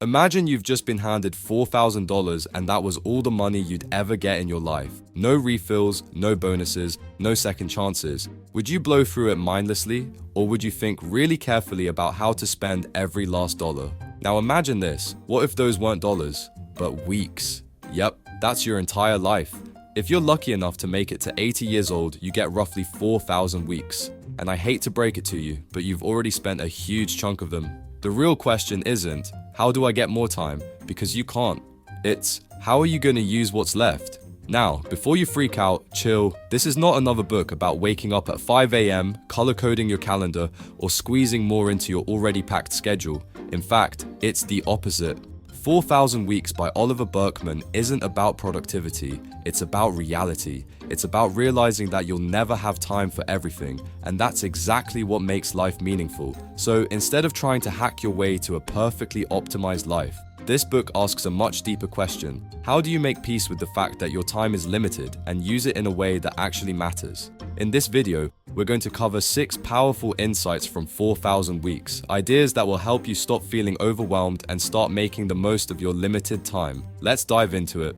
Imagine you've just been handed $4,000 and that was all the money you'd ever get in your life. No refills, no bonuses, no second chances. Would you blow through it mindlessly, or would you think really carefully about how to spend every last dollar? Now imagine this, what if those weren't dollars, but weeks? Yep, that's your entire life. If you're lucky enough to make it to 80 years old, you get roughly 4,000 weeks. And I hate to break it to you, but you've already spent a huge chunk of them. The real question isn't, how do I get more time? Because you can't. It's, how are you going to use what's left? Now, before you freak out, chill. This is not another book about waking up at 5 a.m., color coding your calendar, or squeezing more into your already packed schedule. In fact, it's the opposite. 4,000 Weeks by Oliver Burkeman isn't about productivity, it's about reality. It's about realizing that you'll never have time for everything, and that's exactly what makes life meaningful. So instead of trying to hack your way to a perfectly optimized life, this book asks a much deeper question. How do you make peace with the fact that your time is limited and use it in a way that actually matters? In this video, we're going to cover 6 powerful insights from 4,000 Weeks, ideas that will help you stop feeling overwhelmed and start making the most of your limited time. Let's dive into it.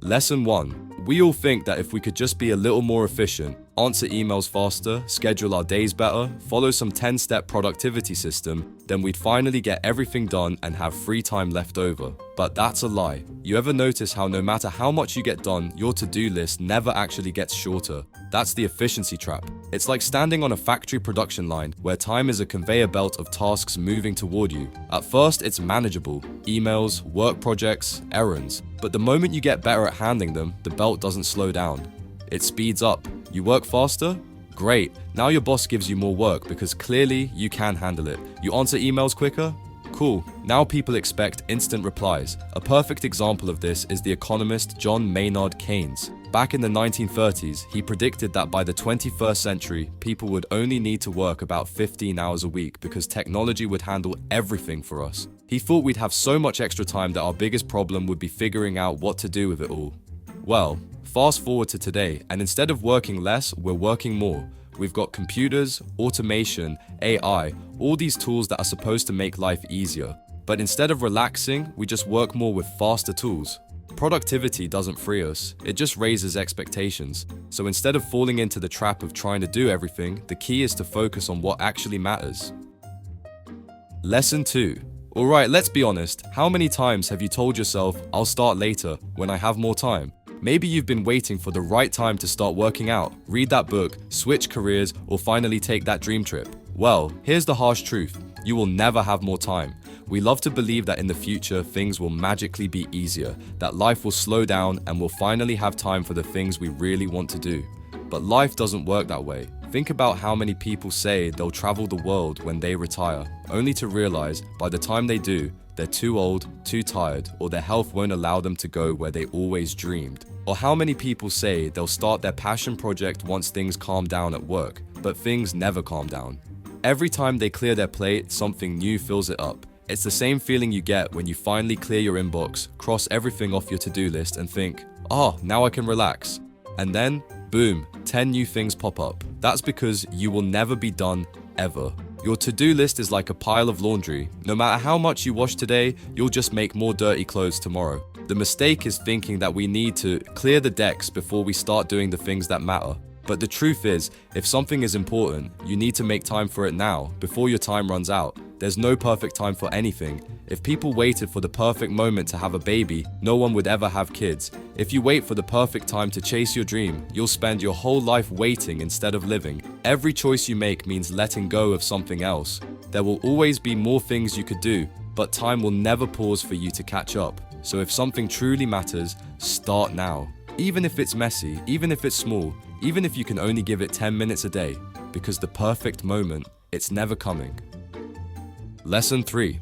Lesson 1. We all think that if we could just be a little more efficient, answer emails faster, schedule our days better, follow some 10-step productivity system, then we'd finally get everything done and have free time left over. But that's a lie. You ever notice how no matter how much you get done, your to-do list never actually gets shorter? That's the efficiency trap. It's like standing on a factory production line where time is a conveyor belt of tasks moving toward you. At first, it's manageable. Emails, work projects, errands. But the moment you get better at handling them, the belt doesn't slow down. It speeds up. You work faster? Great. Now your boss gives you more work because clearly you can handle it. You answer emails quicker? Cool. Now people expect instant replies. A perfect example of this is the economist John Maynard Keynes. Back in the 1930s, he predicted that by the 21st century, people would only need to work about 15 hours a week because technology would handle everything for us. He thought we'd have so much extra time that our biggest problem would be figuring out what to do with it all. Well, fast forward to today, and instead of working less, we're working more. We've got computers, automation, AI, all these tools that are supposed to make life easier. But instead of relaxing, we just work more with faster tools. Productivity doesn't free us, it just raises expectations. So instead of falling into the trap of trying to do everything, the key is to focus on what actually matters. Lesson 2. Alright, let's be honest, how many times have you told yourself, I'll start later, when I have more time? Maybe you've been waiting for the right time to start working out, read that book, switch careers, or finally take that dream trip. Well, here's the harsh truth. You will never have more time. We love to believe that in the future, things will magically be easier, that life will slow down and we'll finally have time for the things we really want to do. But life doesn't work that way. Think about how many people say they'll travel the world when they retire, only to realize by the time they do, they're too old, too tired, or their health won't allow them to go where they always dreamed. Or how many people say they'll start their passion project once things calm down at work, but things never calm down. Every time they clear their plate, something new fills it up. It's the same feeling you get when you finally clear your inbox, cross everything off your to-do list and think, now I can relax. And then, boom, 10 new things pop up. That's because you will never be done, ever. Your to-do list is like a pile of laundry. No matter how much you wash today, you'll just make more dirty clothes tomorrow. The mistake is thinking that we need to clear the decks before we start doing the things that matter. But the truth is, if something is important, you need to make time for it now, before your time runs out. There's no perfect time for anything. If people waited for the perfect moment to have a baby, no one would ever have kids. If you wait for the perfect time to chase your dream, you'll spend your whole life waiting instead of living. Every choice you make means letting go of something else. There will always be more things you could do, but time will never pause for you to catch up. So if something truly matters, start now. Even if it's messy, even if it's small, even if you can only give it 10 minutes a day, because the perfect moment, it's never coming. Lesson 3.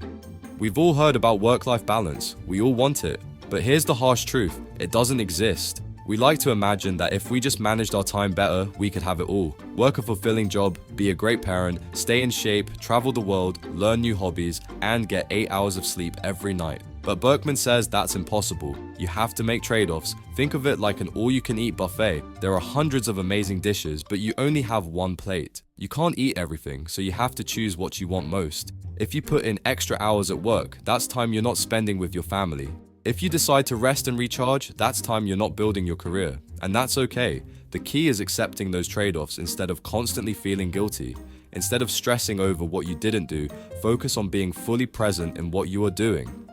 We've all heard about work-life balance. We all want it. But here's the harsh truth. It doesn't exist. We like to imagine that if we just managed our time better, we could have it all. Work a fulfilling job, be a great parent, stay in shape, travel the world, learn new hobbies, and get 8 hours of sleep every night. But Burkeman says that's impossible. You have to make trade-offs. Think of it like an all-you-can-eat buffet. There are hundreds of amazing dishes, but you only have one plate. You can't eat everything, so you have to choose what you want most. If you put in extra hours at work, that's time you're not spending with your family. If you decide to rest and recharge, that's time you're not building your career. And that's okay. The key is accepting those trade-offs instead of constantly feeling guilty. Instead of stressing over what you didn't do, focus on being fully present in what you are doing.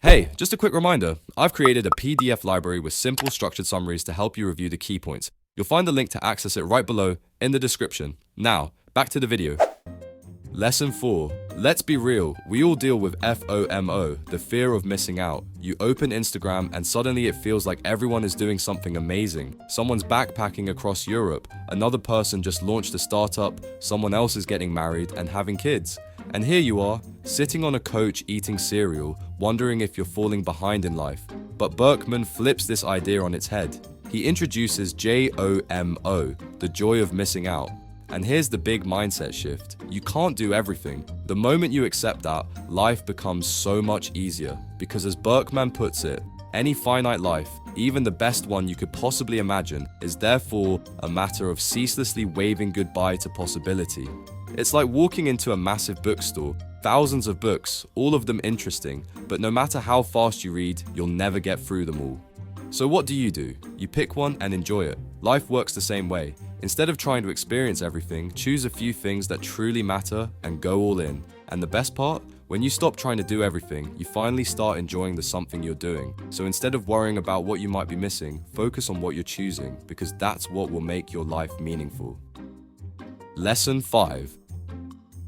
Hey, just a quick reminder, I've created a PDF library with simple structured summaries to help you review the key points. You'll find the link to access it right below in the description. Now, back to the video. Lesson 4. Let's be real, we all deal with FOMO, the fear of missing out. You open Instagram and suddenly it feels like everyone is doing something amazing. Someone's backpacking across Europe, another person just launched a startup, someone else is getting married and having kids. And here you are, sitting on a couch eating cereal, wondering if you're falling behind in life. But Burkeman flips this idea on its head. He introduces JOMO, the joy of missing out. And here's the big mindset shift. You can't do everything. The moment you accept that, life becomes so much easier. Because as Burkeman puts it, any finite life, even the best one you could possibly imagine, is therefore a matter of ceaselessly waving goodbye to possibility. It's like walking into a massive bookstore, thousands of books, all of them interesting, but no matter how fast you read, you'll never get through them all. So what do? You pick one and enjoy it. Life works the same way. Instead of trying to experience everything, choose a few things that truly matter and go all in. And the best part? When you stop trying to do everything, you finally start enjoying the something you're doing. So instead of worrying about what you might be missing, focus on what you're choosing, because that's what will make your life meaningful. Lesson 5.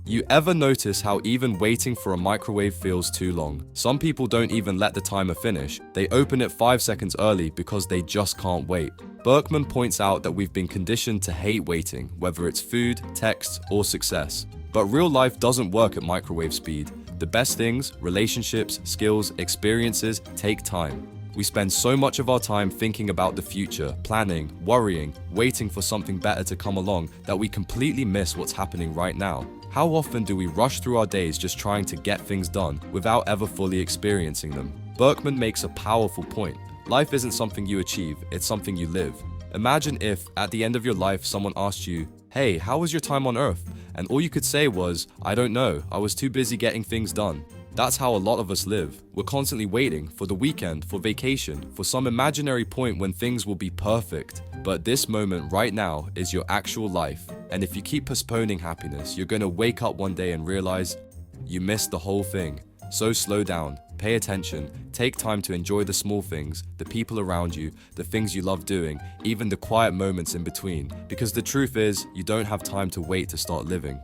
You ever notice how even waiting for a microwave feels too long? Some people don't even let the timer finish. They open it 5 seconds early because they just can't wait. Burkeman points out that we've been conditioned to hate waiting, whether it's food, texts, or success. But real life doesn't work at microwave speed. The best things, relationships, skills, experiences, take time. We spend so much of our time thinking about the future, planning, worrying, waiting for something better to come along that we completely miss what's happening right now. How often do we rush through our days just trying to get things done without ever fully experiencing them? Burkeman makes a powerful point. Life isn't something you achieve, it's something you live. Imagine if, at the end of your life, someone asked you, "Hey, how was your time on Earth?" And all you could say was, "I don't know, I was too busy getting things done." That's how a lot of us live. We're constantly waiting for the weekend, for vacation, for some imaginary point when things will be perfect. But this moment right now is your actual life. And if you keep postponing happiness, you're going to wake up one day and realize you missed the whole thing. So slow down, pay attention, take time to enjoy the small things, the people around you, the things you love doing, even the quiet moments in between. Because the truth is, you don't have time to wait to start living.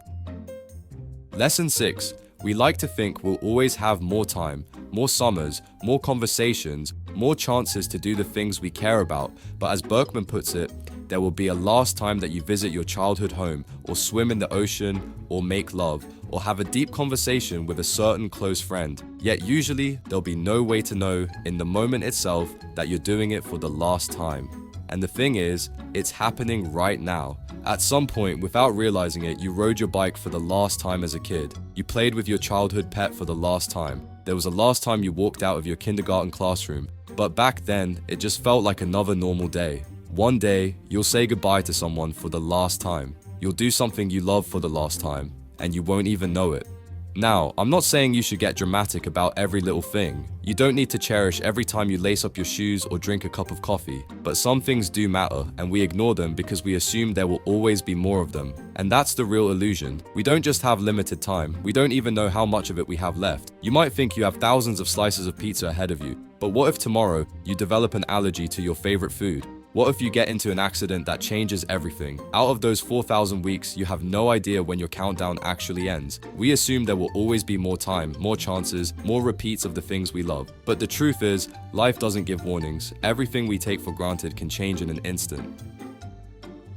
Lesson 6. We like to think we'll always have more time, more summers, more conversations, more chances to do the things we care about. But as Burkeman puts it, there will be a last time that you visit your childhood home, or swim in the ocean, or make love, or have a deep conversation with a certain close friend. Yet usually, there'll be no way to know in the moment itself that you're doing it for the last time. And the thing is, it's happening right now. At some point, without realizing it, you rode your bike for the last time as a kid. You played with your childhood pet for the last time. There was a last time you walked out of your kindergarten classroom. But back then, it just felt like another normal day. One day, you'll say goodbye to someone for the last time. You'll do something you love for the last time, and you won't even know it. Now, I'm not saying you should get dramatic about every little thing. You don't need to cherish every time you lace up your shoes or drink a cup of coffee. But some things do matter, and we ignore them because we assume there will always be more of them. And that's the real illusion. We don't just have limited time. We don't even know how much of it we have left. You might think you have thousands of slices of pizza ahead of you. But what if tomorrow you develop an allergy to your favorite food? What if you get into an accident that changes everything? Out of those 4,000 weeks, you have no idea when your countdown actually ends. We assume there will always be more time, more chances, more repeats of the things we love. But the truth is, life doesn't give warnings. Everything we take for granted can change in an instant.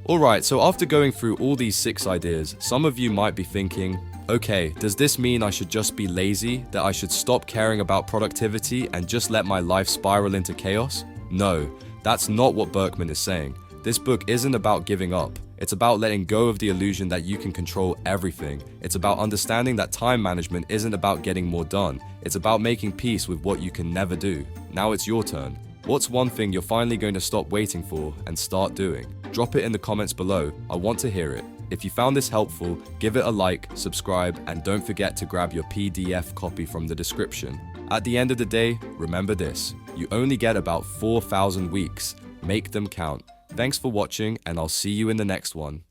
Alright, so after going through all these 6 ideas, some of you might be thinking, okay, does this mean I should just be lazy? That I should stop caring about productivity and just let my life spiral into chaos? No. That's not what Burkeman is saying. This book isn't about giving up. It's about letting go of the illusion that you can control everything. It's about understanding that time management isn't about getting more done. It's about making peace with what you can never do. Now it's your turn. What's one thing you're finally going to stop waiting for and start doing? Drop it in the comments below. I want to hear it. If you found this helpful, give it a like, subscribe, and don't forget to grab your PDF copy from the description. At the end of the day, remember this: you only get about 4,000 weeks. Make them count. Thanks for watching, and I'll see you in the next one.